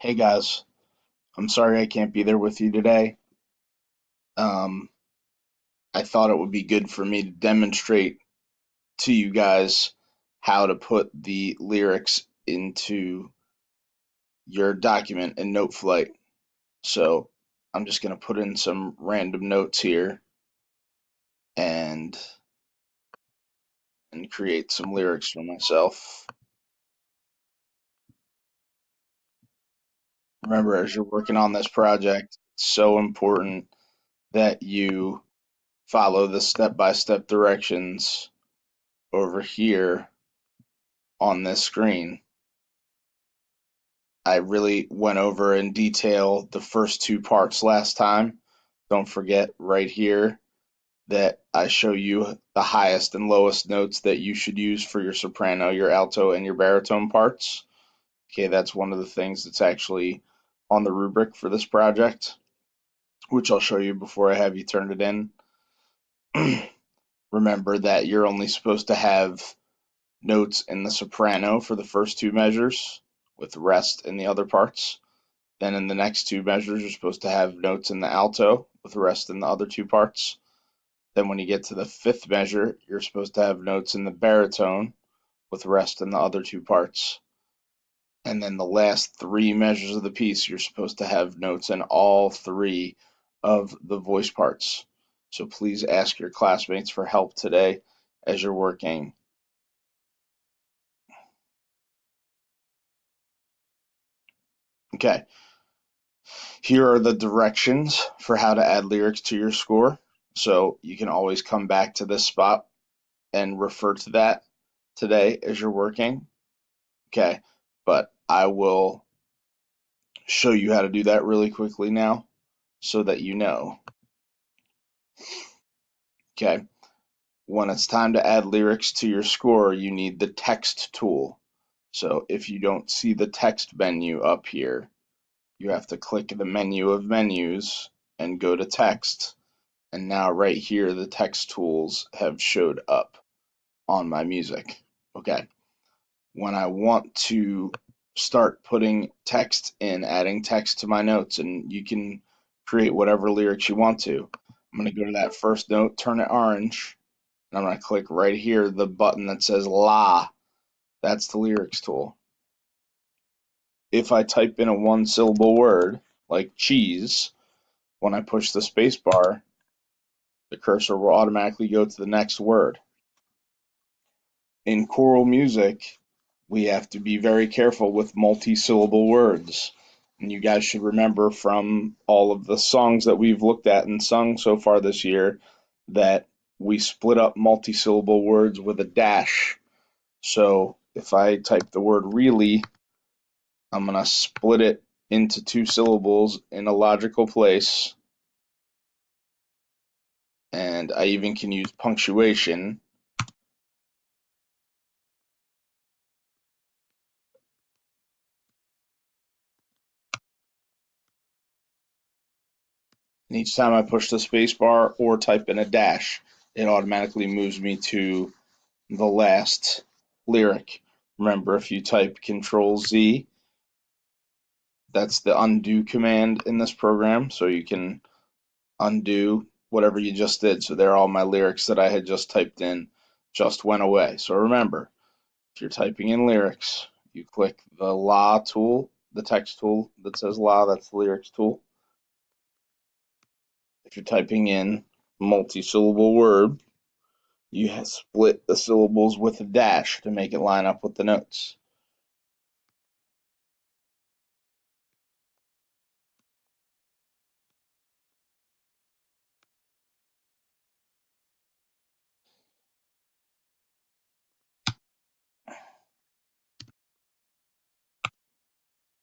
Hey guys, I'm sorry I can't be there with you today. Um, I thought it would be good for me to demonstrate to you guys how to put the lyrics into your document in NoteFlight. So I'm just going to put in some random notes here and create some lyrics for myself. Remember, as you're working on this project, it's so important that you follow the step-by-step directions over here on this screen. I really went over in detail the first two parts last time. Don't forget right here that I show you the highest and lowest notes that you should use for your soprano, your alto, and your baritone parts. Okay, that's one of the things that's actually on the rubric for this project, which I'll show you before I have you turn it in. Remember that you're only supposed to have notes in the soprano for the first two measures, with rest in the other parts. Then in the next two measures, you're supposed to have notes in the alto with the rest in the other two parts. Then when you get to the fifth measure, you're supposed to have notes in the baritone with the rest in the other two parts. And then the last three measures of the piece, you're supposed to have notes in all three of the voice parts. So please ask your classmates for help today as you're working. Okay, here are the directions for how to add lyrics to your score. So you can always come back to this spot and refer to that today as you're working. Okay, but I will show you how to do that really quickly now so that you know. Okay, when it's time to add lyrics to your score, you need the text tool. So if you don't see the text menu up here, you have to click the menu of menus and go to text. And now right here, the text tools have showed up on my music. Okay. When I want to start putting text in, adding text to my notes, and you can create whatever lyrics you want to. I'm going to go to that first note, turn it orange, and I'm going to click right here the button that says La. That's the lyrics tool. If I type in a one syllable word like cheese, when I push the space bar, the cursor will automatically go to the next word. In choral music, we have to be very careful with multi-syllable words. And you guys should remember from all of the songs that we've looked at and sung so far this year that we split up multi-syllable words with a dash. So if I type the word really, I'm going to split it into two syllables in a logical place. And I even can use punctuation. And each time I push the space bar or type in a dash, it automatically moves me to the last lyric. Remember, if you type Control Z, that's the undo command in this program, so you can undo whatever you just did. So there, all my lyrics that I had just typed in just went away. So remember, if you're typing in lyrics, you click the La tool, the text tool that says La, that's the lyrics tool. If you're typing in multi-syllable word, you split the syllables with a dash to make it line up with the notes.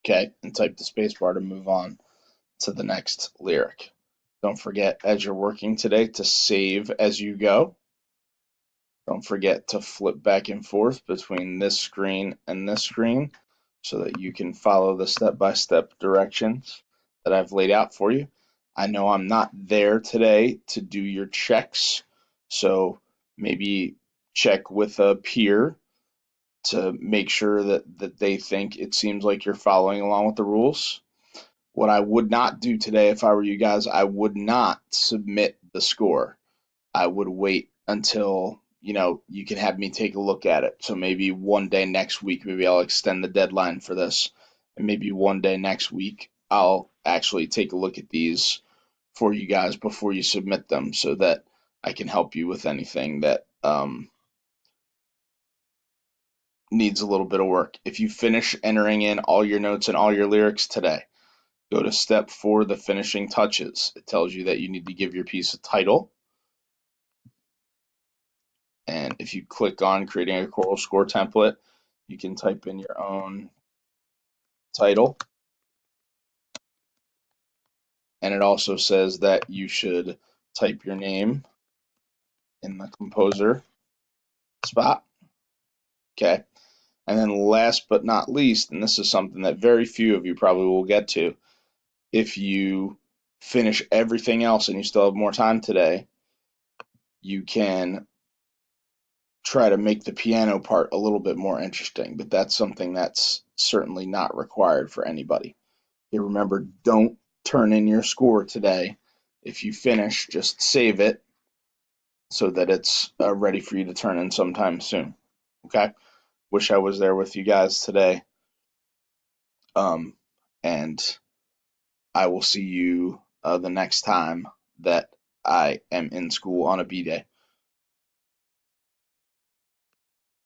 Okay, and type the spacebar to move on to the next lyric. Don't forget, as you're working today, to save as you go. Don't forget to flip back and forth between this screen and this screen so that you can follow the step-by-step directions that I've laid out for you. I know I'm not there today to do your checks, so maybe check with a peer to make sure that they think it seems like you're following along with the rules. What I would not do today if I were you guys, I would not submit the score. I would wait until, you can have me take a look at it. So maybe one day next week, maybe I'll extend the deadline for this. And maybe one day next week, I'll actually take a look at these for you guys before you submit them so that I can help you with anything that needs a little bit of work. If you finish entering in all your notes and all your lyrics today, go to step 4, the finishing touches. It tells you that you need to give your piece a title. And if you click on creating a choral score template, you can type in your own title. And it also says that you should type your name in the composer spot. Okay. And then last but not least, and this is something that very few of you probably will get to, if you finish everything else and you still have more time today, you can try to make the piano part a little bit more interesting, but that's something that's certainly not required for anybody. Okay, remember, don't turn in your score today. If you finish, just save it so that it's ready for you to turn in sometime soon. Okay? Wish I was there with you guys today. And I will see you the next time that I am in school on a B day.